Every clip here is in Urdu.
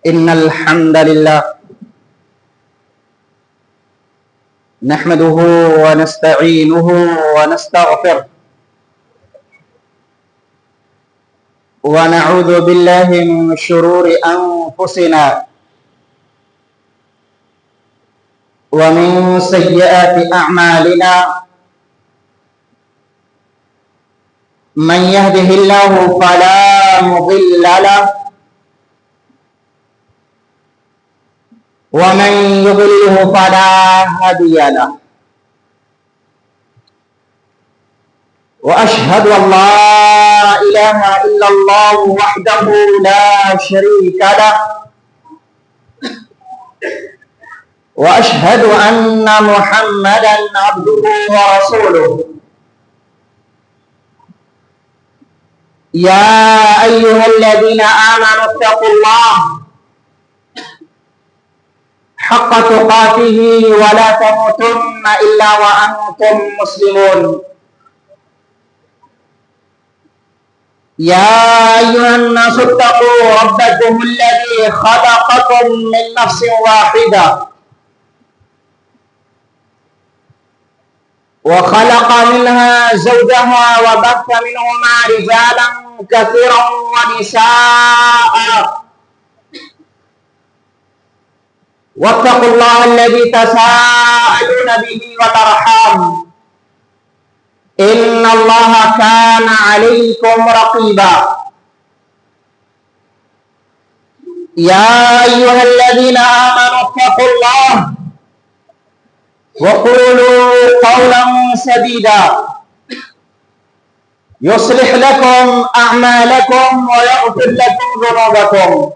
إن الحمد لله نحمده ونستعينه ونستغفره ونعوذ بالله من شرور أنفسنا ومن سيئات أعمالنا من يهده الله فلا مضل له ومن يضلله فلا هادي له وأشهد أن لا إله إلا الله وحده لا شريك له وأشهد أن محمدا عبده ورسوله يا أيها الذين آمنوا اتقوا الله حق تقاته ولا تموتن إلا وأنتم مسلمون يا أيها الناس اتقوا ربكم الذي خلقكم من نفس واحدة وخلق منها زوجها وبث منهما رجالا كثيرا ونساء واتقوا الله الذي تساءلون به والأرحام إن الله كان عليكم رقيبا يا أيها الذين آمنوا اتقوا الله وقولوا قولا سديدا يصلح لكم أعمالكم ويغفر لكم ذنوبكم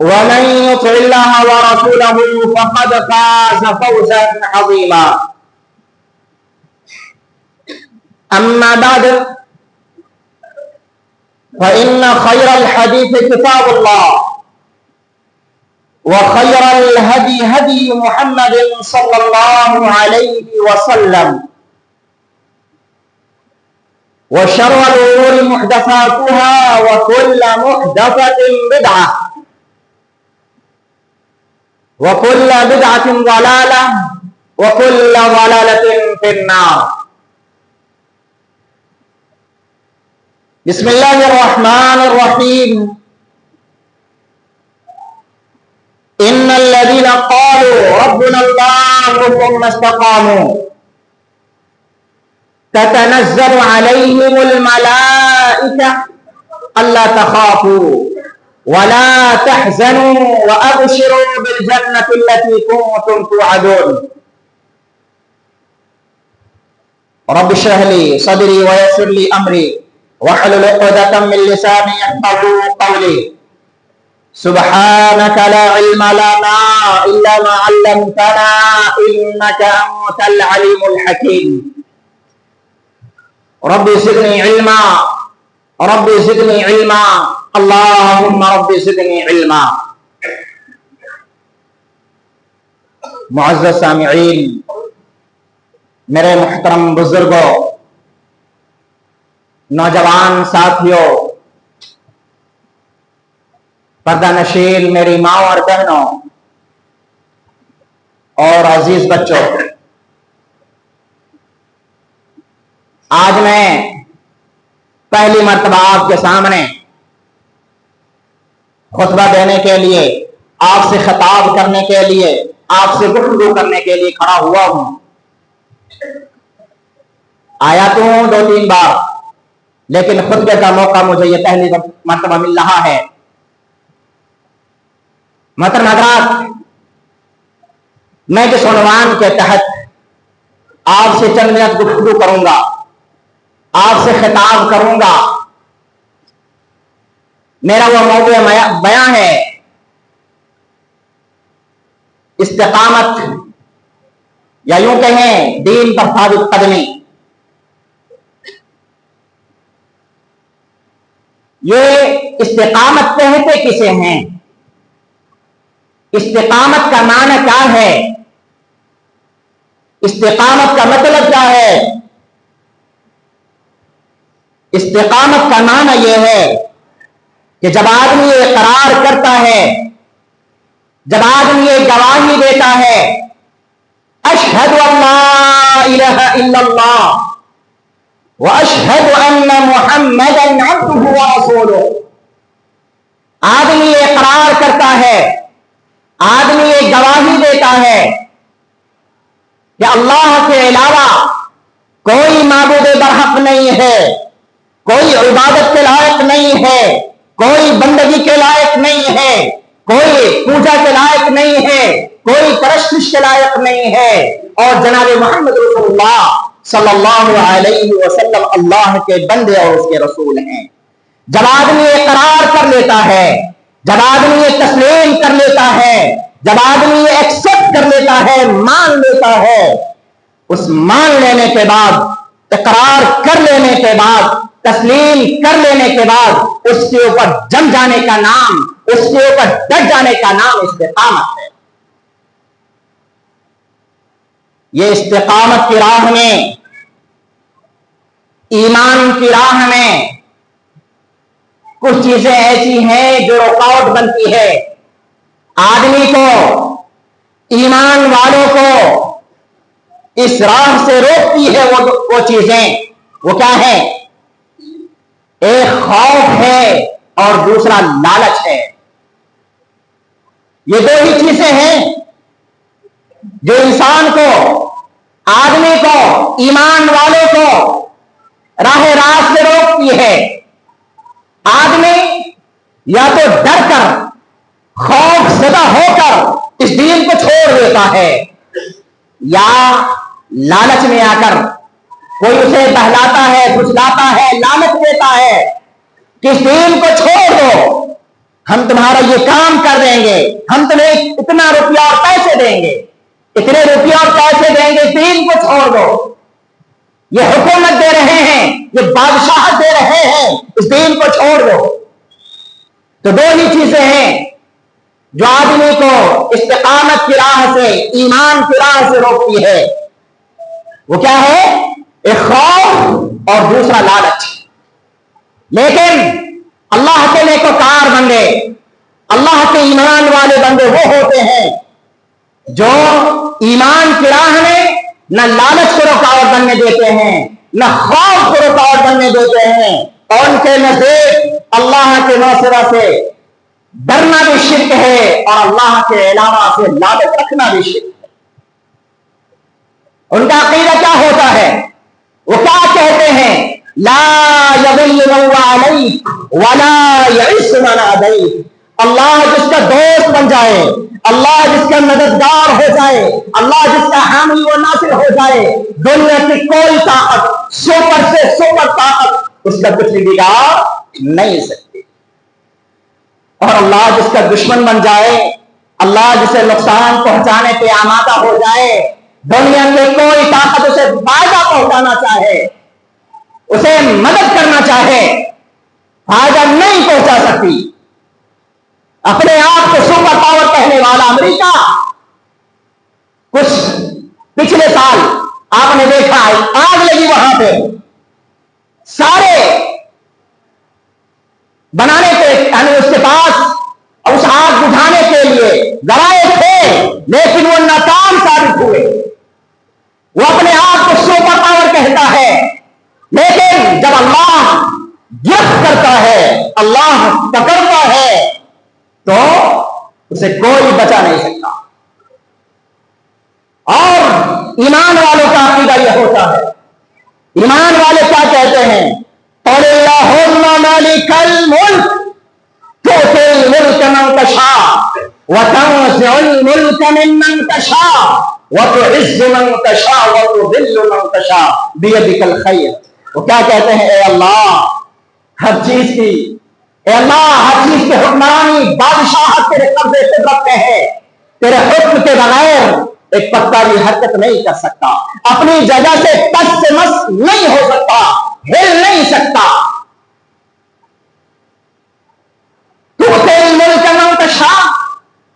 ومن يطع الله ورسوله فقد فاز فوزا عظيما أما بعد فإن خير الحديث كتاب الله وخير الهدي هدي محمد صلى الله عليه وسلم وشر الأمور محدثاتها وكل محدثة بدعة وكل بدعة ضلالة وكل ضلالة في النار بسم الله الرحمن الرحيم إن الذين قالوا ربنا الله ثم استقاموا تتنزل عليهم الملائكة ألا تخافوا ولا تحزنوا وأبشروا بالجنة التي كنتم توعدون رب اشرح لي صدري ويسر لي أمري واحلل عقدة من لساني يفقهوا قولي سبحانك لا علم لنا إلا ما علمتنا إنك أنت العليم الحكيم رب زدني علما رب زدني علما اللهم رب زدنی علما معزز سامعین، میرے محترم بزرگوں، نوجوان ساتھیوں، پردہ نشین میری ماں اور بہنوں اور عزیز بچوں، آج میں پہلی مرتبہ آپ کے سامنے خطبہ دینے کے لیے، آپ سے خطاب کرنے کے لیے، آپ سے گفتگو کرنے کے لیے کھڑا ہوا ہوں۔ آیا تو ہوں 2-3 بار، لیکن خطبے کا موقع مجھے یہ پہلی مرتبہ مل رہا ہے۔ محترم حضرات، میں جس عنوان کے تحت آپ سے چند منٹ گفتگو کروں گا، آپ سے خطاب کروں گا، میرا وہ موضوع بیان ہے استقامت، یا یوں کہیں دین پر ثابت قدمی۔ یہ استقامت کہتے کسے ہیں؟ استقامت کا معنی کیا ہے؟ استقامت کا مطلب کیا ہے؟ استقامت کا معنی یہ ہے کہ جب آدمی یہ اقرار کرتا ہے، جب آدمی یہ گواہی دیتا ہے اشہد ان لا الہ الا اللہ واشہد ان محمدا عبدہ ورسولہ، آدمی یہ اقرار کرتا ہے، آدمی یہ گواہی دیتا ہے کہ اللہ کے علاوہ کوئی معبود برحق نہیں ہے، کوئی عبادت کے لائق نہیں ہے، کوئی بندگی کے لائق نہیں ہے، کوئی پوجا کے لائق نہیں ہے، کوئی پرستش کے لائق نہیں ہے، اور جناب محمد رسول اللہ صلی اللہ علیہ وسلم اللہ کے بندے اور اس کے رسول ہیں۔ جب آدمی اقرار کر لیتا ہے، جب آدمی یہ تسلیم کر لیتا ہے، جب آدمی یہ ایکسپٹ کر لیتا ہے، مان لیتا ہے، اس مان لینے کے بعد، اقرار کر لینے کے بعد، تسلیم کر لینے کے بعد اس کے اوپر جم جانے کا نام، اس کے اوپر ڈٹ جانے کا نام استقامت ہے۔ یہ استقامت کی راہ میں، ایمان کی راہ میں کچھ چیزیں ایسی ہیں جو رکاوٹ بنتی ہے، آدمی کو، ایمان والوں کو اس راہ سے روکتی ہے۔ وہ چیزیں وہ کیا ہے؟ ایک خوف ہے اور دوسرا لالچ ہے۔ یہ دو ہی چیزیں ہیں جو انسان کو، آدمی کو، ایمان والوں کو راہ راست سے روکتی ہے۔ آدمی یا تو ڈر کر، خوف زدہ ہو کر اس دین کو چھوڑ دیتا ہے، یا لالچ میں آ کر کوئی اسے بہلاتا ہے، پھسلاتا ہے، لالچ دیتا ہے کہ اس دین کو چھوڑ دو، ہم تمہارا یہ کام کر دیں گے، ہم تمہیں اتنا روپیہ اور پیسے دیں گے، اتنے روپیہ اور پیسے دیں گے، دین کو چھوڑ دو۔ یہ حکومت دے رہے ہیں، یہ بادشاہت دے رہے ہیں، اس دین کو چھوڑ دو۔ تو دو ہی چیزیں ہیں جو آدمی کو استقامت کی راہ سے، ایمان کی راہ سے روکتی ہے۔ وہ کیا ہے؟ ایک خوف اور دوسرا لالچ۔ لیکن اللہ کے نیکوکار بندے، اللہ کے ایمان والے بندے وہ ہوتے ہیں جو ایمان کی راہ میں نہ لالچ کو رکاوٹ بننے دیتے ہیں، نہ خوف کو رکاوٹ بننے دیتے ہیں، اور ان کے نزدیک اللہ کے ناصرہ سے ڈرنا بھی شرک ہے اور اللہ کے علاوہ سے لالچ رکھنا بھی شرک ہے۔ ان کا عقیدہ کیا ہوتا ہے؟ وہ کیا کہتے ہیں؟ لا یضل من علیک ولا یعز من علیک۔ اللہ جس کا دوست بن جائے، اللہ جس کا مددگار ہو جائے، اللہ جس کا حامی و ناصر ہو جائے، دنیا کی کوئی طاقت، سپر سے سپر طاقت اس کا کچھ بگاڑ نہیں سکتی۔ اور اللہ جس کا دشمن بن جائے، اللہ جسے نقصان پہنچانے پہ آمادہ ہو جائے، دنیا کی کوئی طاقت اسے فائدہ پہنچانا چاہے، اسے مدد کرنا چاہے، فائدہ نہیں پہنچا سکتی۔ اپنے آپ کو سپر پاور کہنے والا امریکہ، کچھ پچھلے سال آپ نے دیکھا آگ لگی وہاں پہ، سارے بنانے کے، یعنی اس کے پاس اس آگ بجھانے کے لیے ذرائع تھے، لیکن وہ ناکام ثابت ہوئے۔ وہ اپنے آپ کو سپر پاور کہتا ہے، لیکن جب اللہ گرفت کرتا ہے، اللہ پکڑتا ہے، تو اسے کوئی بچا نہیں سکتا۔ اور ایمان والوں کا عقیدہ یہ ہوتا ہے، ایمان والے کیا کہتے ہیں؟ قل اللہم مالک الملک تؤتی الملک من تشاء وتنزع الملک ممن تشاء وتعز من تشاء وتذل من تشاء بیدک الخیر۔ وہ کیا کہتے ہیں؟ اے اللہ، ہر چیز کی، اے اللہ ہر چیز کی حکمرانی، بادشاہت تیرے قبضے قدرت میں ہے، تیرے حکم کے بغیر ایک پتا بھی حرکت نہیں کر سکتا، اپنی جگہ سے ٹس سے مس نہیں ہو سکتا، ہل نہیں سکتا۔ تو تیری ملک من تشاء،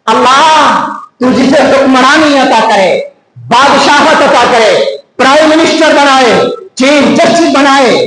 اللہ تو جسے حکمرانی عطا کرے، بادشاہت عطا کرے، پرائم منسٹر بنائے، چیف جسٹس بنائے،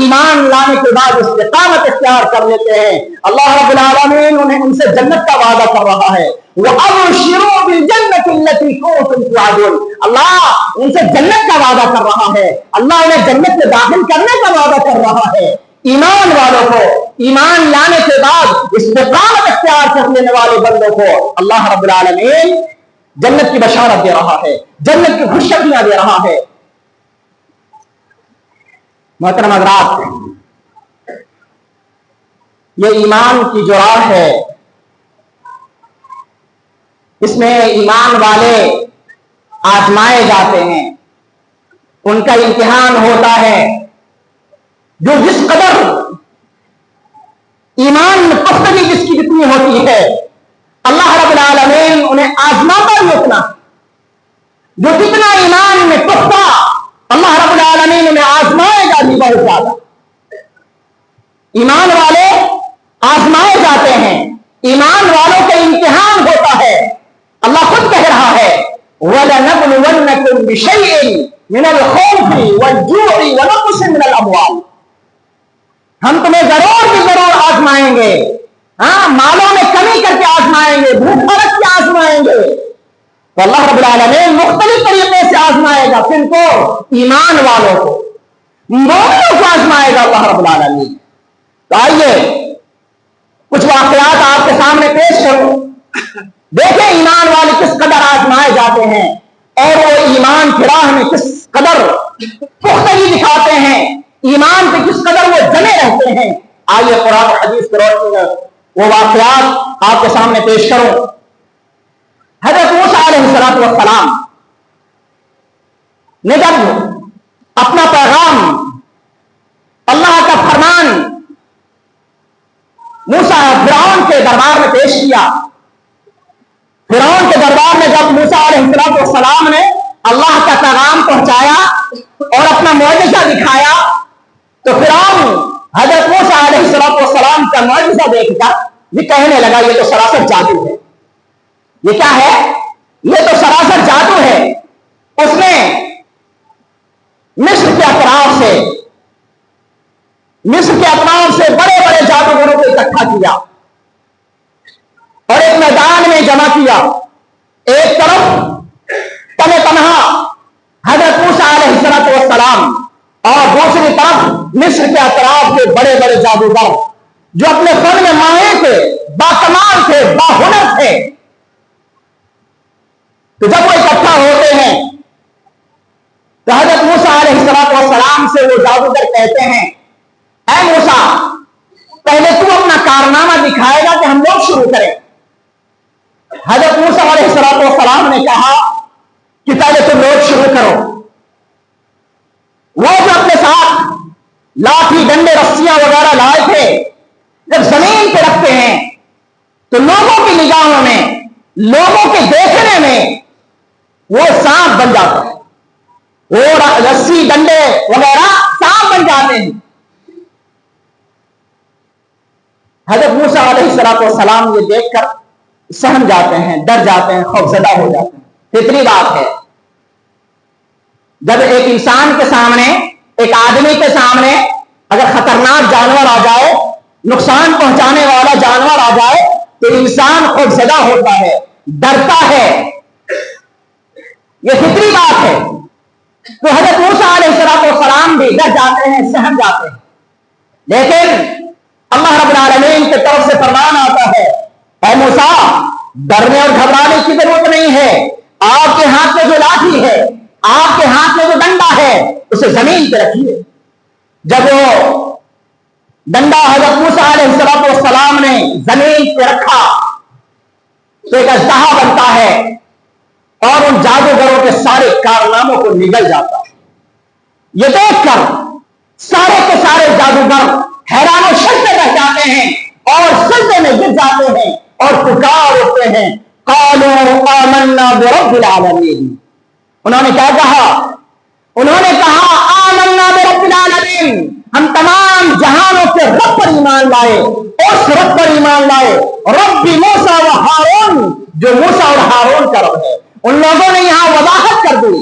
ایمان لانے کے بعد استقامت اختیار کر لیتے ہیں، اللہ رب العالمین انہیں ان سے جنت کا وعدہ کر رہا ہے۔ وَأَبْشِرُوا بِالْجَنَّةِ الَّتِي كُنتُمْ تُوعَدُونَ، اللہ ان سے جنت کا وعدہ کر رہا ہے، اللہ انہیں جنت میں داخل کرنے کا وعدہ کر رہا ہے۔ ایمان والوں کو، ایمان لانے کے بعد استقامت اختیار کر لینے والے بندوں کو اللہ رب العالمین جنت کی بشارت دے رہا ہے، جنت کی خوشخبریاں دے رہا ہے۔ محترم حضرات، یہ ایمان کی جو راہ ہے، اس میں ایمان والے آزمائے جاتے ہیں، ان کا امتحان ہوتا ہے۔ جو جس قدر ایمان میں پختگی جس کی جتنی ہوتی ہے، اللہ رب العالمین انہیں آزماتا بھی اتنا۔ جو جتنا ایمان میں پختہ، اللہ رب العالمین انہیں آزمائے گا بھی بہت زیادہ۔ ایمان والے آزمائے جاتے ہیں، ایمان والوں کا امتحان ہوتا ہے۔ اللہ خود کہہ رہا ہے وَلَنَبْلُوَنَّكُمْ بِشَيْءٍ مِنَ الْخَوْفِ وَالْجُوعِ وَنَقْصٍ مِنَ الْأَمْوَالِ، ہم تمہیں ضرور بھی ضرور آزمائیں گے، ہاں، مالوں میں کمی کر کے آزمائیں گے، بھوک رکھ کے آزمائیں گے۔ تو اللہ رب العالمین مختلف طریقے سے آزمائے گا، کن کو؟ ایمان والوں کو، مومنوں کو آزمائے گا اللہ رب العالمین۔ تو آئیے کچھ واقعات آپ کے سامنے پیش کروں، دیکھیں ایمان والے کس قدر آزمائے جاتے ہیں اور وہ ایمان کی راہ میں کس قدر پختگی دکھاتے ہیں، ایمان پہ کس قدر وہ جمے رہتے ہیں۔ آئیے قرآن و حدیث کی روشنی میں وہ واقعات آپ کے سامنے پیش کروں۔ حضرت موسیٰ علیہ السلام نے جب اپنا پیغام، اللہ کا فرمان موسیٰ فرعون کے دربار میں پیش کیا، فرعون کے دربار میں جب موسیٰ علیہ السلام نے اللہ کا پیغام پہنچایا اور اپنا معجزہ دکھایا، تو فرعون حضرت موسیٰ علیہ السلام کا معجزہ دیکھ کر یہ کہنے لگا یہ تو سراسر جادو ہے۔ یہ کیا ہے؟ یہ تو سراسر جادو ہے۔ اس نے مصر کے اطراف سے بڑے بڑے جادوگروں کو اکٹھا کیا اور ایک میدان میں جمع کیا۔ ایک طرف تنہا حضرت موسیٰ علیہ السلام اور دوسری طرف مصر کے اطراف کے بڑے بڑے جادوگر جو اپنے فن میں ماہر تھے، باکمال تھے، باہنر تھے۔ تو جب وہ اکٹھا ہوتے ہیں تو حضرت موسیٰ علیہ السلام سے وہ جادوگر کہتے ہیں اے موسیٰ، پہلے تو اپنا کارنامہ دکھائے گا کہ ہم لوگ شروع کریں۔ حضرت موسیٰ علیہ السلام نے کہا کہ پہلے تم لوگ شروع کرو۔ وہ جو اپنے ساتھ لاٹھی ڈنڈے رسیاں وغیرہ لائے تھے، جب زمین پہ رکھتے ہیں تو لوگوں کی نگاہوں میں، لوگوں کے دیکھنے میں وہ سانپ بن جاتا ہے، وہ رسی ڈنڈے وغیرہ سانپ بن جاتے ہیں۔ حضرت موسیٰ علیہ السلام یہ دیکھ کر سہم جاتے ہیں، ڈر جاتے ہیں، خوفزدہ ہو جاتے ہیں۔ فطری بات ہے، جب ایک انسان کے سامنے، ایک آدمی کے سامنے اگر خطرناک جانور آ جائے، نقصان پہنچانے والا جانور آ جائے تو انسان خوفزدہ ہوتا ہے، ڈرتا ہے، یہ فطری بات ہے۔ تو حضرت موسیٰ علیہ السلام بھی ڈر جاتے ہیں، سہم جاتے ہیں، لیکن اللہ رب العالمین کی طرف سے فرمان آتا ہے اے موسیٰ، ڈرنے اور گھبرانے کی ضرورت نہیں ہے، آپ کے ہاتھ میں جو لاٹھی ہے، آپ کے ہاتھ میں جو ڈنڈا ہے، اسے زمین پہ رکھیے۔ جب وہ ڈنڈا حضرت موسیٰ علیہ السلام نے زمین پہ رکھا تو ایک اژدہا بنتا ہے اور ان جادوگروں کے سارے کارناموں کو نگل جاتا ہے۔ یہ دیکھ کر سارے کے سارے جادوگر حیران و شرمندہ رہ جاتے ہیں اور سجدے میں گر جاتے ہیں اور پکار اٹھتے ہیں قالوا آمنا برب العالمین۔ انہوں نے کیا کہا؟ انہوں نے کہا آمنا برب العالمین، ہم تمام جہانوں کے رب پر ایمان لائے، اس رب پر ایمان لائے، رب موسیٰ و ہارون، جو موسیٰ اور ہارون کا رب ہے۔ ان لوگوں نے یہاں وضاحت کر دی،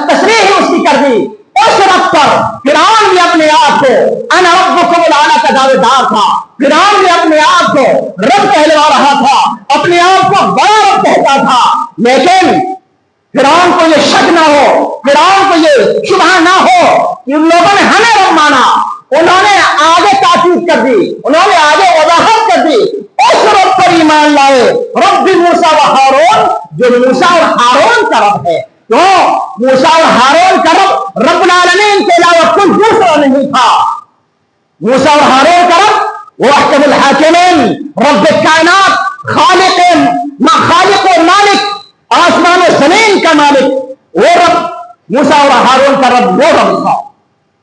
تصریح اس کی کر دی، اس رب پر فرعون بھی اپنے آپ کو انا ربکم الاعلی کا دعوے دار تھا، فرعون نے اپنے آپ کو رب کہلوا رہا تھا، اپنے آپ کو بڑا رب کہتا تھا، لیکن فرعون کو یہ شک نہ ہو، فرعون کو یہ شبہ نہ ہو کہ ان لوگوں نے ہمیں رب مانا، انہوں نے آگے تاکید کر دی، انہوں نے آگے وضاحت کر دی، اس رب پر ایمان لائے، رب موسیٰ و ہارون، جو موسیٰ اور ہارون کا رب ہے۔ تو موسیٰ اور ہارون کا رب رب العالمین کے علاوہ کوئی دوسرا نہیں تھا۔ موسیٰ اور ہارون کا رب وہ احکم الحاکمین، رب کائنات، خالق و مالک، آسمان و زمین کا مالک، وہ رب موسیٰ اور ہارون کا رب وہ رب تھا۔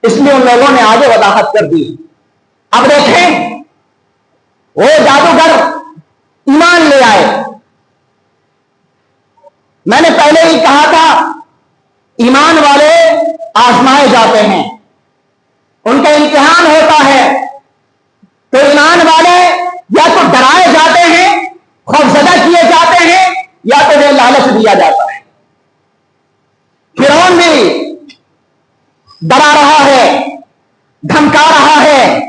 اس لیے ان لوگوں نے آگے وضاحت کر دی۔ اب دیکھیں وہ جادوگر ایمان لے آئے، میں نے پہلے ہی کہا تھا ایمان والے آزمائے جاتے ہیں، ان کا امتحان ہوتا ہے، تو ایمان والے یا تو ڈرائے جاتے ہیں، خوفزدہ کیے جاتے ہیں، یا تو انہیں لالچ دیا جاتا ہے۔ فرعون بھی ڈرا رہا ہے، دھمکا رہا ہے،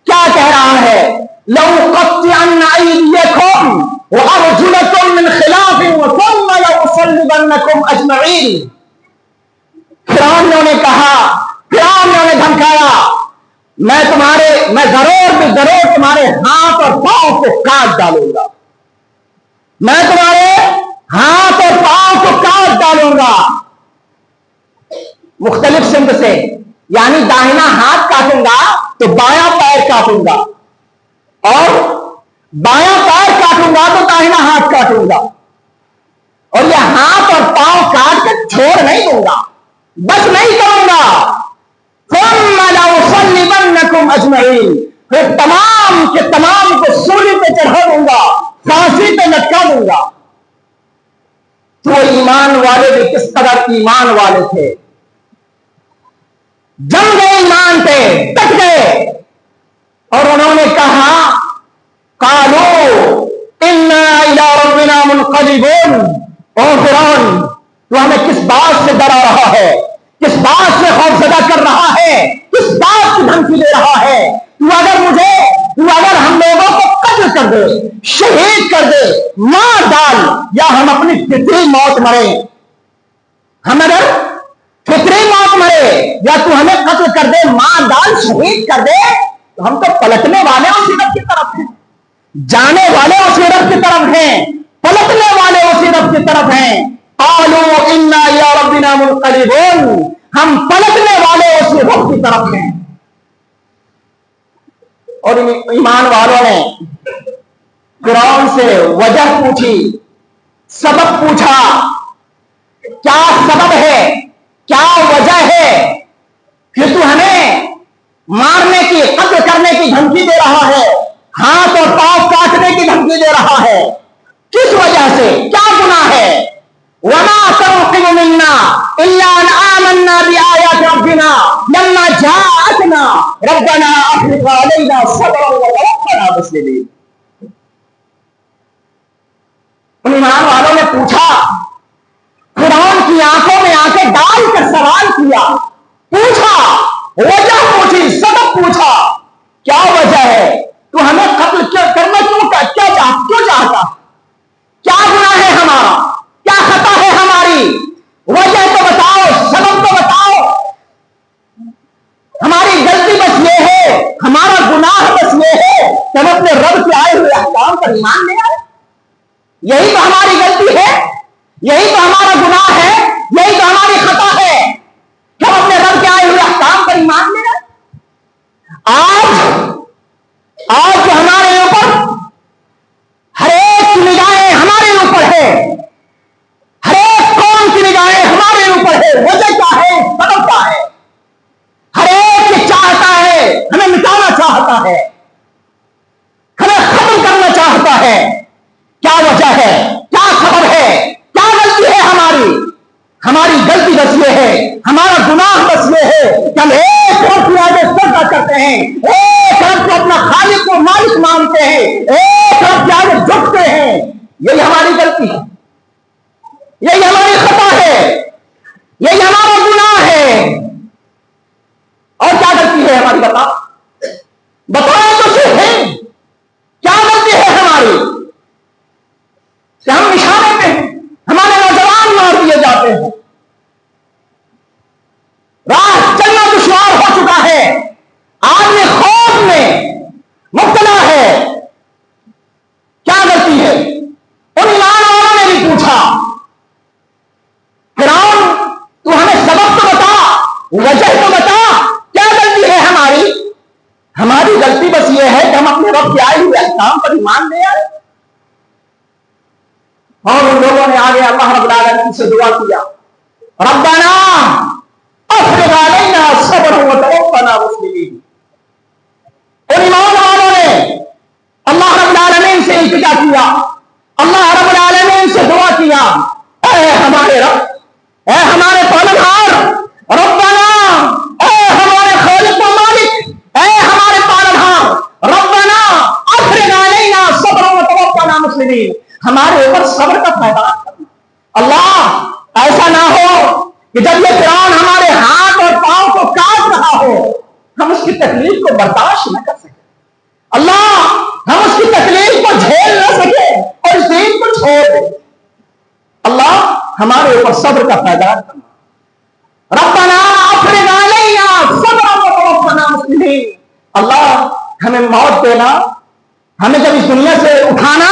کیا کہہ رہا ہے؟ لَأُقَطِّعَنَّ أَيْدِيَكُمْ وَأَرْجُلَكُمْ مِنْ خِلَافٍ ثُمَّ لَأُصَلِّبَنَّكُمْ أَجْمَعِينَ۔ فرعون نے انہیں کہا، فرعون نے انہیں دھمکایا، میں ضرور تمہارے ہاتھ اور پاؤں کو کاٹ ڈالوں گا، میں تمہارے ہاتھ اور پاؤں کو کاٹ ڈالوں گا۔ مختلف سمت سے، یعنی داہنا ہاتھ کاٹوں گا تو بایاں پیر کاٹوں گا، اور بایاں پیر کاٹوں گا تو داہنا ہاتھ کاٹوں گا، اور یہ ہاتھ اور پاؤں کاٹ کر چھوڑ نہیں دوں گا، بس نہیں کروں گا۔ ثم لأصلبنكم اجمعین، پھر تمام کے تمام کو سولی پہ چڑھا دوں گا، پھانسی پہ لٹکا دوں گا۔ تو ایمان والے بھی کس قدر ایمان والے تھے، جم گئے ایمان پہ، ڈٹ گئے، اور انہوں نے کہا قالوا انا الى ربنا منقلبون۔ او فرعون، تو ہمیں کس بات سے ڈرا رہا ہے، کس بات سے خوفزدہ کر رہا ہے، کس بات کی دھمکی دے رہا ہے؟ تو اگر ہم لوگوں کو قتل کر دے، شہید کر دے، مار ڈال، یا ہم اپنی فطری موت مرے، ہم اگر فطری موت مرے، یا تو ہمیں قتل کر دے، مار ڈال، شہید کر دے، تو ہم تو پلٹنے والے اسی رب کی طرف ہیں، جانے والے اسی رب کی طرف ہیں، پلٹنے والے اسی رب کی طرف ہیں۔ قالوا انا الى ربنا منقلبون، ہم پلٹنے والے اسی رب کی طرف ہیں۔ اور ایمان والوں نے فرعون سے وجہ پوچھی، سبب پوچھا، کیا سبب ہے، کیا وجہ ہے کہ تو ہمیں مارنے کی، قتل کرنے کی دھمکی دے رہا ہے، ہاتھ اور پاؤں کاٹنے کی دھمکی دے رہا ہے، کس وجہ سے، کیا گناہ ہے؟ وَمَا تَنْقِمُ مِنَّا إِلَّا أَنْ آمَنَّا بِآيَاتِ رَبِّنَا لَمَّا جَاءَتْنَا رَبَّنَا أَفْرِغْ عَلَيْنَا صَبْرًا وَتَوَفَّنَا مُسْلِمِينَ۔ ان ایمان والوں نے پوچھا، فرعون کی آنکھوں میں آنکھیں ڈال کر سوال کیا، پوچھا، وجہ پوچھی، سبب پوچھا، کیا وجہ ہے؟ تو ہمیں قتل کرنا کیوں چاہتا؟ کیا گناہ ہے ہمارا؟ کیا خطا ہے ہماری؟ وجہ تو بتاؤ، سبب تو بتاؤ۔ ہماری غلطی بس یہ ہے، ہمارا گناہ بس یہ ہے کہ ہم اپنے رب کے آئے ہوئے احکام پر ایمان نہیں آئے، یہی تو ہماری غلطی ہے، یہی تو ہمارا گناہ ہے، یہی تو ہماری خطا ہے کہ ہم اپنے رب کے آئے ہوئے احکام پر ایمان نہیں آئے۔ آج جو ہمارے اوپر ہر ایک کی نگاہیں ہمارے اوپر ہے، ہر ایک قوم کی نگاہیں ہمارے اوپر ہے، وجہ کیا ہے، سبب کیا ہے؟ ہر ایک یہ چاہتا ہے، ہمیں مٹانا چاہتا ہے، ہمیں ختم کرنا چاہتا ہے۔ کیا وجہ ہے، کیا سبب ہے، کیا غلطی ہے ہماری؟ ہماری غلطی بس یہ ہے، ہمارا گناہ بس یہ ہے کہ ہم ایک رب کے آگے سجدہ کرتے ہیں، ایک رب کو اپنا خالق و مالک مانتے ہیں، ایک رب کے آگے جھکتے ہیں۔ یہی ہماری غلطی ہے، یہی ہماری خطا ہے، یہی ہمارا گناہ ہے۔ اور کیا غلطی ہے ہماری؟ وجہ تو بتا کیا غلطی ہے ہماری؟ ہماری غلطی بس یہ ہے کہ ہم اپنے رب کے آئے ہوئے احکام پر ایمان لے آئے، اور ان لوگوں نے آگے اللہ رب العالمین سے دعا کیا، ربنا افرغ علینا صبرا وتوفنا مسلمین۔ ان ایمان والوں نے اللہ رب العالمین سے التجا کیا، اللہ رب العالمین سے دعا کیا، اے ہمارے رب، اے ہمارے پالنہار، ربنا، اے ہمارے خالق و مالک، اے ہمارے پالنہار، ربنا افرغ علینا صبرا وتوفنا مسلمین، ہمارے اوپر صبر کا پیدا کرنا۔ اللہ ایسا نہ ہو کہ جب یہ فرعون ہمارے ہاتھ اور پاؤں کو کاٹ رہا ہو ہم اس کی تکلیف کو برداشت نہ کر سکیں، اللہ ہم اس کی تکلیف کو جھیل نہ سکیں اور اس دین کو چھوڑ دیں۔ اللہ ہمارے اوپر صبر کا پیدا کرنا، ربنا افرغ علینا صبرا وتوفنا مسلمین، اللہ ہمیں موت دینا، ہمیں جب اس دنیا سے اٹھانا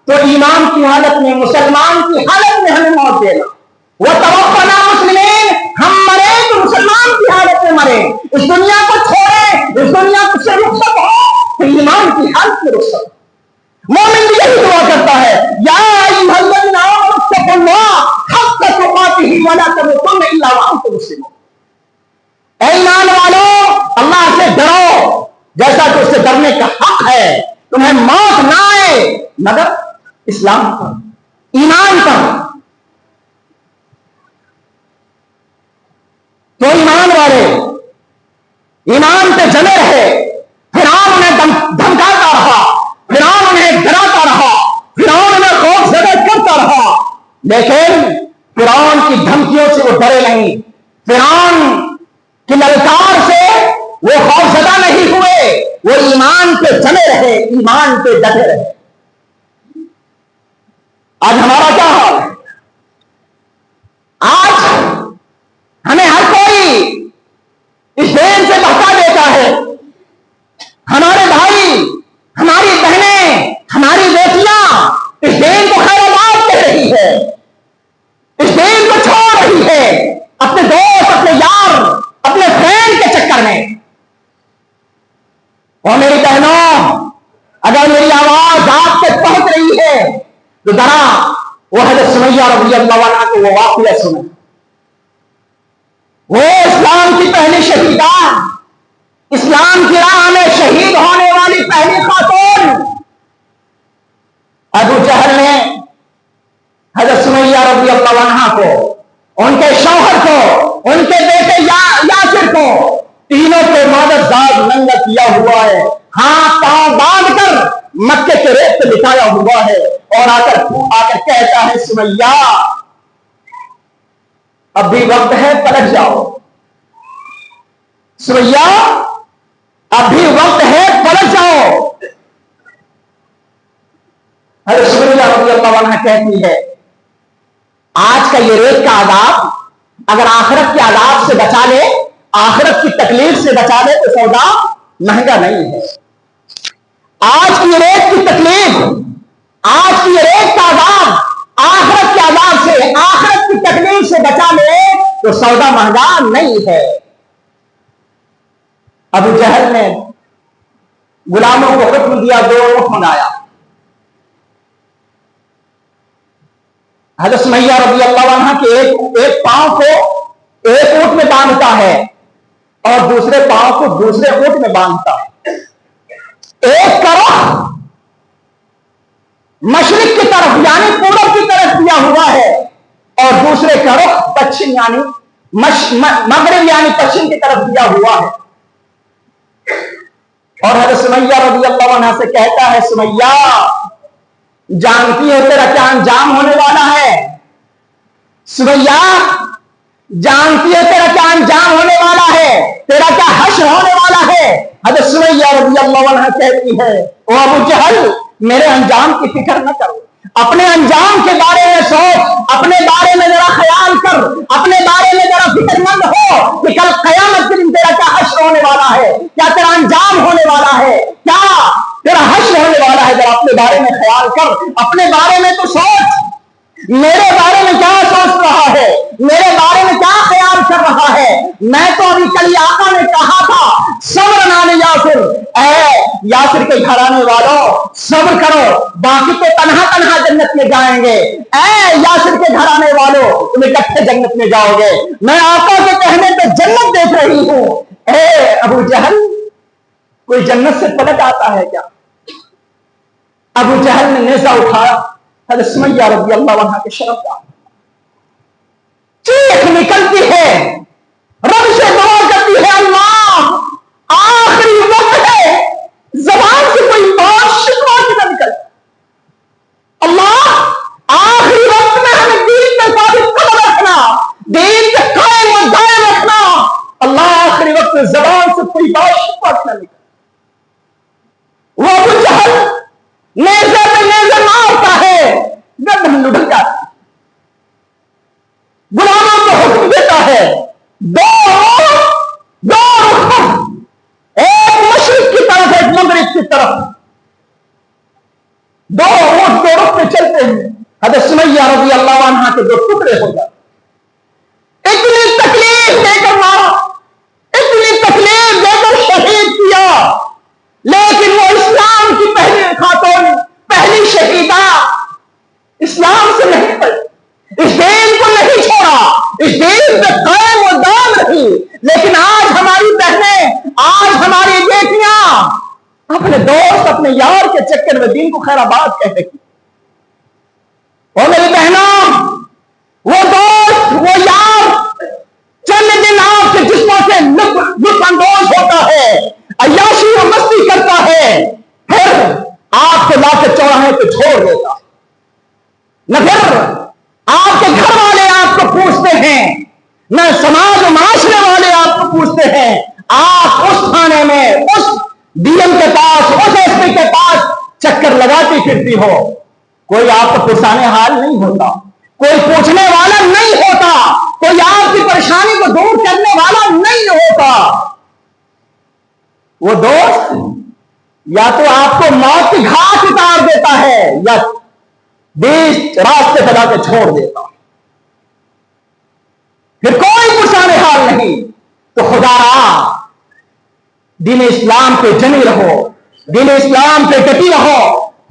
تو ایمان کی حالت میں، مسلمان کی حالت میں ہمیں موت دینا، وہ توفنا مسلمین، ہم مرے تو مسلمان کی حالت میں مرے، اس دنیا کو چھوڑے، اس دنیا سے رخصت ہو تو ایمان کی حالت میں رخصت ہو۔ مومن بھی یہی دعا کرتا ہے، یا ایھا الذین آمنوا اتقوا اللہ حق تقاتہ ولا تموتن الا وانتم مسلمون، اے ایمان والو اللہ سے ڈرو جیسا کہ اس سے ڈرنے کا حق ہے، تمہیں موت نہ آئے مگر اسلام پر، ایمان پر۔ تو ایمان والے ایمان پہ جمے رہے، فرعون انہیں دھمکاتا رہا، فرعون انہیں ڈراتا رہا، فرعون انہیں خوف زدہ کرتا رہا، لیکن فرعون کی دھمکیوں سے وہ ڈرے نہیں، فرعون کی للکار سے وہ خوف زدہ نہیں ہوئے، وہ ایمان پہ جمے رہے، ایمان پہ ڈٹے رہے۔ آج ہمارا کیا حال ہے؟ آج ہمیں ہر کوئی اس دین سے بہکا دیتا ہے، ہمارے بھائی، ہماری بہنیں، ہماری بیٹیاں اس دین کو خیر آباد کہہ رہی ہے، اس دین کو چھوڑ رہی ہے اپنے دوست، اپنے یار، اپنے فرینڈ کے چکر میں۔ اور میری بہنوں، اگر میری آواز آپ تک پہنچ رہی ہے تو ذرا وہ حضرت سمیہ رضی اللہ عنہا کو وہ واقعہ سنیں۔ وہ اسلام کی پہلی شہیدہ، اسلام کی راہ میں شہید ہونے والی پہلی خاتون، ابو جہل نے حضرت سمیہ رضی اللہ عنہا کو، ان کے شوہر کو، ان کے بیٹے یاسر کو، تینوں کو مادر زاد ننگا کیا ہوا ہے، ہاتھ پاؤں باندھ کر مکے کے ریت پہ بٹھایا ہوا ہے، اور آ کر کہتا ہے سمیہ اب بھی وقت ہے پلٹ جاؤ، سمیہ اب بھی وقت ہے پلٹ جاؤ۔ حضرت سمیہ رضی اللہ عنہا کہتی ہے آج کا یہ ریت کا عذاب اگر آخرت کے عذاب سے بچا لے، آخرت کی تکلیف سے بچا لے تو سودا مہنگا نہیں ہے۔ آج کی ریت کی تکلیف، آج کی ریت کا عذاب آخرت کے عذاب سے، آخرت کی تکلیف سے بچا لے تو سودا مہنگا نہیں ہے۔ ابو جہل نے غلاموں کو حکم دیا، 2 اونٹ منگایا، حضرت سمیہ رضی اللہ عنہ کے ایک پاؤں کو ایک اونٹ میں باندھتا ہے اور دوسرے پاؤں کو دوسرے اونٹ میں باندھتا ہے۔ ایک کا رخ مشرق کی طرف یعنی پورب کی طرف دیا ہوا ہے اور دوسرے کا رخ پچھم یعنی مغرب یعنی پچھم کی طرف دیا ہوا ہے۔ اور حضرت سمیہ رضی اللہ عنہ سے کہتا ہے سمیہ جانتی ہو تیرا کیا انجام ہونے والا ہے؟ سمیہ جانتی ہے تیرا کیا انجام ہونے والا ہے، تیرا کیا حشر ہونے والا ہے؟ حضرت سمیہ رضی اللہ عنہ کہتی ہے او ابو جہل میرے انجام کی فکر نہ کرو، اپنے انجام کے بارے میں سوچ، اپنے بارے میں ذرا خیال کر، اپنے بارے میں ذرا فکر مند ہو کہ کل قیامت کے دن تیرا کیا حشر ہونے والا ہے، کیا تیرا انجام ہونے والا ہے، کیا تیرا حشر ہونے والا ہے، ذرا اپنے بارے میں خیال کر، اپنے بارے میں تو سوچ۔ میرے بارے میں کیا سوچ رہا ہے, میرے بارے میں کیا خیال کر رہا ہے. میں تو ابھی کل آقا نے کہا تھا صبر نانے یاسر, اے یاسر کے گھرانے والوں صبر کرو, باقی تو تنہا تنہا جنت میں جائیں گے. اے یاسر کے گھرانے والوں تم اکٹھے جنت میں جاؤ گے. میں آقا کے کہنے پہ جنت دیکھ رہی ہوں. اے ابو جہل, کوئی جنت سے پلٹ آتا ہے کیا؟ ابو جہل نے نیزہ اٹھایا, حضرت سمیہ رضی اللہ عنہا کے شرف کا چیخ نکلتی ہے, رب سے دعا کرتی ہے, اللہ آخری وقت ہے, زبان سے کوئی بات شکوا کی نہ نکل, اللہ آخری وقت میں ہمیں دین پہ ثابت قدم رکھنا, دین پہ قائم و دائم رکھنا. اللہ آخری وقت میں زبان سے کوئی بات شکوا کی نہ نکل. وہ ابو جہل نیزے پہ نیزے مارتا ہے, گردن لڑک جاتی, غلاموں کو حکم دیتا ہے دو رخ, ایک مشرق کی طرف ایک مغرب کی طرف, دو اونٹ دو رخ پہ چلتے ہیں. حضرت سمیہ رضی اللہ عنہا کے دو ٹکڑے ہو جاتے. اتنی تکلیف دے کر مارا, اتنی تکلیف دے کر شہید کیا, لیکن وہ اسلام کی پہلی خاتون, پہلی شہیدہ, اسلام سے نہیں پڑی, اس دین کو نہیں چھوڑا, اس دین پہ قائم و دائم رہی. لیکن آج ہماری بہنیں, آج ہماری بیٹیاں اپنے دوست, اپنے یار کے چکر میں دین کو خیر آباد کہہ رہی. اور میری بہنوں, وہ دوست, وہ یار چند دن آپ کے جسموں سے لطف اندوز ہوتا ہے, عیاشی و مستی کرتا ہے, پھر آپ کو لا کے چوراہے پہ چھوڑ دیتا. نہ پھر آپ کے گھر والے آپ کو پوچھتے ہیں, نہ سماج و معاشرے والے آپ کو پوچھتے ہیں. آپ اس تھانے میں, اس ڈی ایم کے پاس, اس ایس پی کے پاس چکر لگاتی پھرتی ہو, کوئی آپ کو پرسانے حال نہیں ہوتا, کوئی پوچھنے والا نہیں ہوتا, کوئی آپ کی پریشانی کو دور کرنے والا نہیں ہوتا. وہ دوست یا تو آپ کو موت کی گھاٹ اتار دیتا ہے, یا بیچ راستے پہ لا کے چھوڑ دیتا, پھر کوئی پرسانے حال نہیں. تو خدا را دین اسلام پہ جمی رہو, دین اسلام پہ ڈٹی رہو,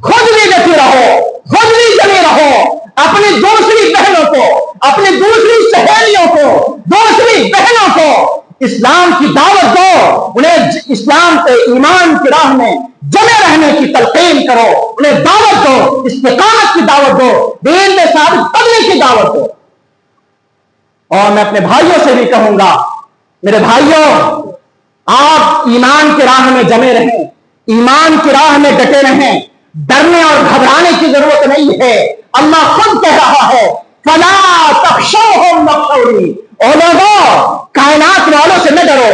خود بھی ڈٹی رہو, خود بھی جمی رہو. اپنی دوسری بہنوں کو, اپنی دوسری سہیلیوں کو, دوسری بہنوں کو اسلام کی دعوت دو, انہیں اسلام پہ ایمان کی راہ میں جمے رہنے کی تلقین کرو, انہیں دعوت دو, استقامت کی دعوت دو, دین میں ثابت قدمی کی دعوت دو. اور میں اپنے بھائیوں سے بھی کہوں گا, میرے بھائیوں, آپ ایمان کی راہ میں جمے رہیں, ایمان کی راہ میں ڈٹے رہیں, ڈرنے اور گھبرانے کی ضرورت نہیں ہے. اللہ خود کہہ رہا ہے فلا تخشوهم واخشونی, او لوگوں کائنات والوں سے نہ ڈرو,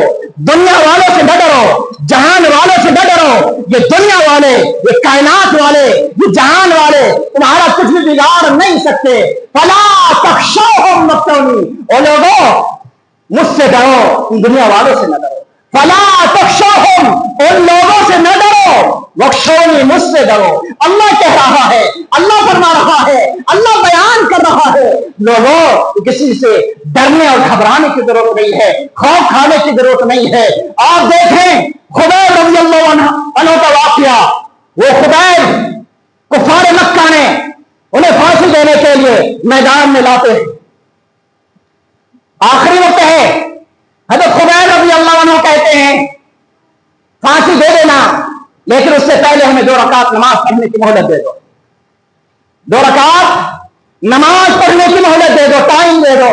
دنیا والوں سے نہ ڈرو, جہان والوں سے نہ ڈرو. یہ دنیا والے, یہ کائنات والے, یہ جہان والے تمہارا کچھ بھی بگاڑ نہیں سکتے. فلا تخشوهم واخشونی, او لوگوں مجھ سے ڈرو, ان دنیا والوں سے نہ ڈرو. فلا تخشوهم, ان لوگوں سے نہ ڈرو, واخشونی, مجھ سے ڈرو. اللہ کہہ رہا ہے, اللہ فرما رہا ہے, اللہ بیان کر رہا ہے. لوگوں کسی سے ڈرنے اور گھبرانے کی ضرورت نہیں ہے, خوف کھانے کی ضرورت نہیں ہے. آپ دیکھیں خبیب رضی اللہ عنہ کا واقعہ, وہ خبیب کفار مکہ نے انہیں پھانسی دینے کے لیے میدان میں لاتے ہیں. آخری وقت ہے, حضرت خبیب رضی اللہ عنہ کہتے ہیں پھانسی دے دینا, لیکن اس سے پہلے ہمیں 2 رکعت نماز پڑھنے کی مہلت دے دو, 2 رکعت نماز پڑھنے کی مہلت دے دو, ٹائم دے دو.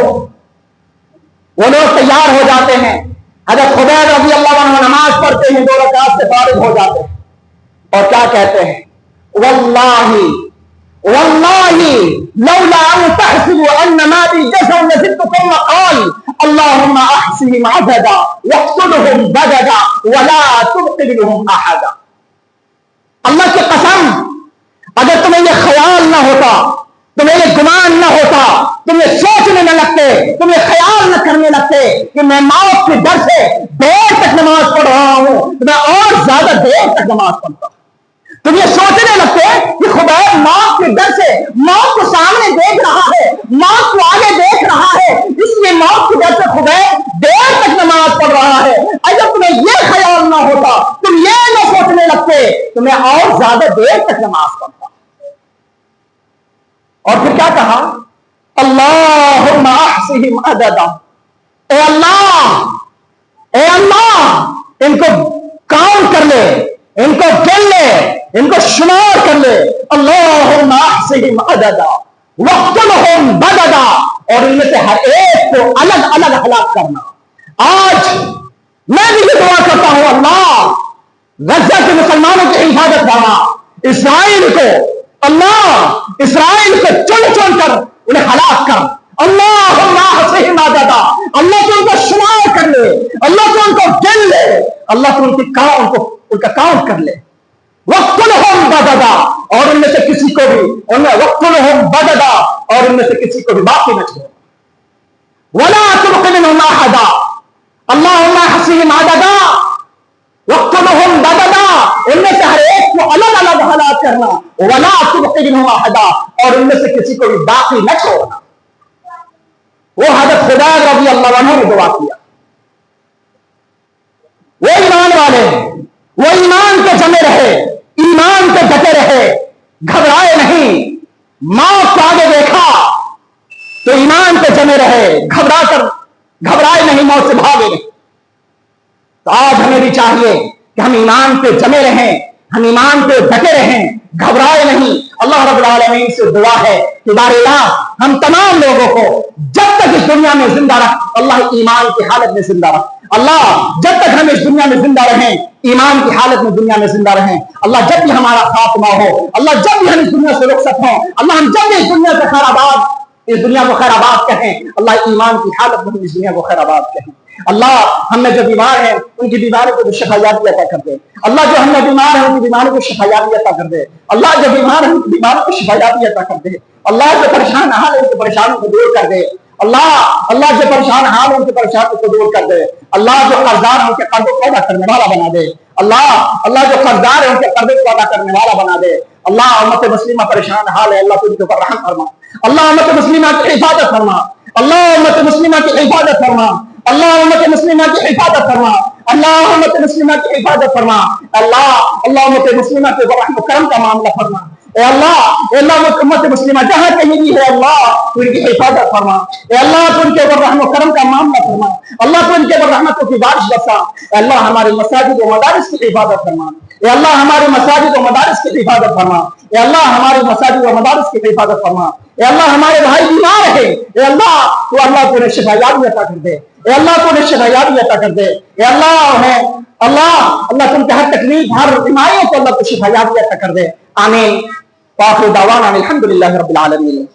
وہ لوگ تیار ہو جاتے ہیں. حضرت خبیب رضی اللہ عنہ نماز پڑھتے ہیں, 2 رکعت سے فارغ ہو جاتے ہیں, اور کیا کہتے ہیں, واللہ لولا ان تحسبوا ان ما بي جزع لزدتكم وقال اللهم احصهم عددا واقتلهم بددا ولا تبق منهم احدا. اللہ کی قسم, اگر تمہیں یہ خیال نہ ہوتا, تمہیں یہ گمان نہ ہوتا, تم یہ سوچنے نہ لگتے, تم یہ خیال نہ کرنے لگتے کہ میں موت کے ڈر سے دیر تک نماز پڑھ رہا ہوں, تو میں اور زیادہ دیر تک نماز پڑھتا. تم یہ سوچنے لگتے کہ خبیب موت کے ڈر سے موت کو سامنے دیکھ رہا ہے، موت کو آگے دیکھ رہا ہے، اس لیے موت کے ڈر سے خبیب دیر تک نماز پڑھ رہا ہے۔ اگر تمہیں یہ خیال نہ ہوتا، تم یہ نہ سوچنے لگتے، تمہیں اور زیادہ دیر تک نماز پڑھتا۔ اور پھر کیا کہا؟ اللہم احصہم عددا، اے اللہ ان کو کاؤنٹ کر لے، ان کو گن لے، ان کو شمار کر لے۔ اللہم احصہم عددا واقتلہم بددا، اور ان میں سے ہر ایک کو الگ الگ ہلاک کرنا۔ آج میں بھی یہ دعا کرتا ہوں، اللہ غزہ کے مسلمانوں کی حفاظت فرما، اسرائیل کو چن چن کر انہیں ہلاک کر۔ اللہم احصہم عددا، اللہ تو ان کو شمار کر لے، اللہ تو ان کو گن لے، اللہ تو ان کا کاؤنٹ کر لے۔ وَاقْتُلْهُمْ بَدَدًا، اور ان میں سے کسی کو بھی وَاقْتُلْهُمْ بَدَدًا، اور ان میں سے کسی کو بھی باقی نہ چھوڑ۔ وَلَا تُبْقِ مِنْهُمْ أَحَدًا، اللہم احصہم عددا وَاقْتُلْهُمْ بَدَدًا، ان میں سے ہر ایک کو الگ الگ ہلاک کرنا۔ وَلَا تُبْقِ مِنْهُمْ أَحَدًا، اور ان میں سے کسی کو بھی باقی نہ چھوڑنا۔ وہ حضرت خبیب رضی اللہ عنہ نے دعا کیا۔ وہ ایمان والے، وہ ایمان کے جمے رہے، ایمان کے ڈٹے رہے، گھبرائے نہیں۔ موت کو آگے دیکھا تو ایمان کے جمے رہے، گھبرائے نہیں، موت سے بھاگے نہیں۔ تو آج ہمیں بھی چاہیے کہ ہم ایمان پہ جمے رہیں، ہم ایمان پہ ڈٹے رہیں، گھبرائے نہیں۔ اللہ رب العالمین سے دعا ہے کہ بار الہ ہم تمام لوگوں کو جب تک اس دنیا میں زندہ رکھ، اللہ ایمان کی حالت میں زندہ رکھ۔ اللہ جب تک ہم اس دنیا میں زندہ رہیں، ایمان کی حالت میں دنیا میں زندہ رہیں۔ اللہ جب بھی ہمارا خاتمہ ہو، اللہ جب بھی ہم اس دنیا سے رخصت ہوں، اللہ ہم جب بھی اس دنیا سے خیر آباد، اس دنیا کو خیر آباد کہیں، اللہ ایمان کی حالت میں ہم اس دنیا کو خیر آباد کہیں۔ اللہ ہم میں جو بیمار ہیں ان کی بیماریوں کو شفایابی عطا کر دے۔ اللہ جو ہم میں بیمار ہیں ان کی بیماریوں کو شفایابی عطا کر دے۔ اللہ جو بیمار ہیں ان کی بیماریوں کو شفایابی عطا کر دے۔ اللہ جو پریشان حال ہے ان کی پریشانیوں کو دور کر دے۔ اللہ جو پریشان حال ہے ان کی پریشانیوں کو دور کر دے۔ اللہ جو قرضدار ہیں ان کے قرضوں کو ادا کرنے والا بنا دے۔ اللہ جو قرضدار ہیں ان کے قرضوں کو ادا کرنے والا بنا دے۔ اللہ امت مسلمہ پریشان حال ہے، اللہ تو ان کے اوپر رحم فرما۔ اللہ امت مسلمہ کی حفاظت فرما۔ اللہ امت مسلمہ کی حفاظت فرما۔ اللہ امت مسلمہ کی حفاظت فرما۔ اللہ امت مسلمہ کی حفاظت فرما۔ اللہ امت مسلمہ کے رحم و کرم کا معاملہ فرما۔ اے اللہ امت مسلمہ جہاں کہیں بھی ہے اللہ تو ان کی حفاظت فرما۔ اے اللہ تو ان کے اوپر رحم و کرم کا معاملہ فرما۔ اللہ تو ان کے اوپر رحمتوں کی بارش برسا۔ اے اللہ ہمارے مساجد و مدارس کی حفاظت فرما۔ اے اللہ ہمارے مساجد و مدارس کی حفاظت فرما۔ اے اللہ ہمارے مساجد و مدارس کی حفاظت فرما۔ اے اللہ ہمارے بھائی بیمار ہے، اے اللہ تو انہیں شفایابی عطا کر دے۔ اے اللہ تو انہیں شفایابی عطا کر دے۔ اے اللہ تم کے ہر تکلیف، ہر بیماریوں کو اللہ کو شفایابی عطا کر دے۔ آمین۔ وآخر دعوانا الحمدللہ رب العالمین۔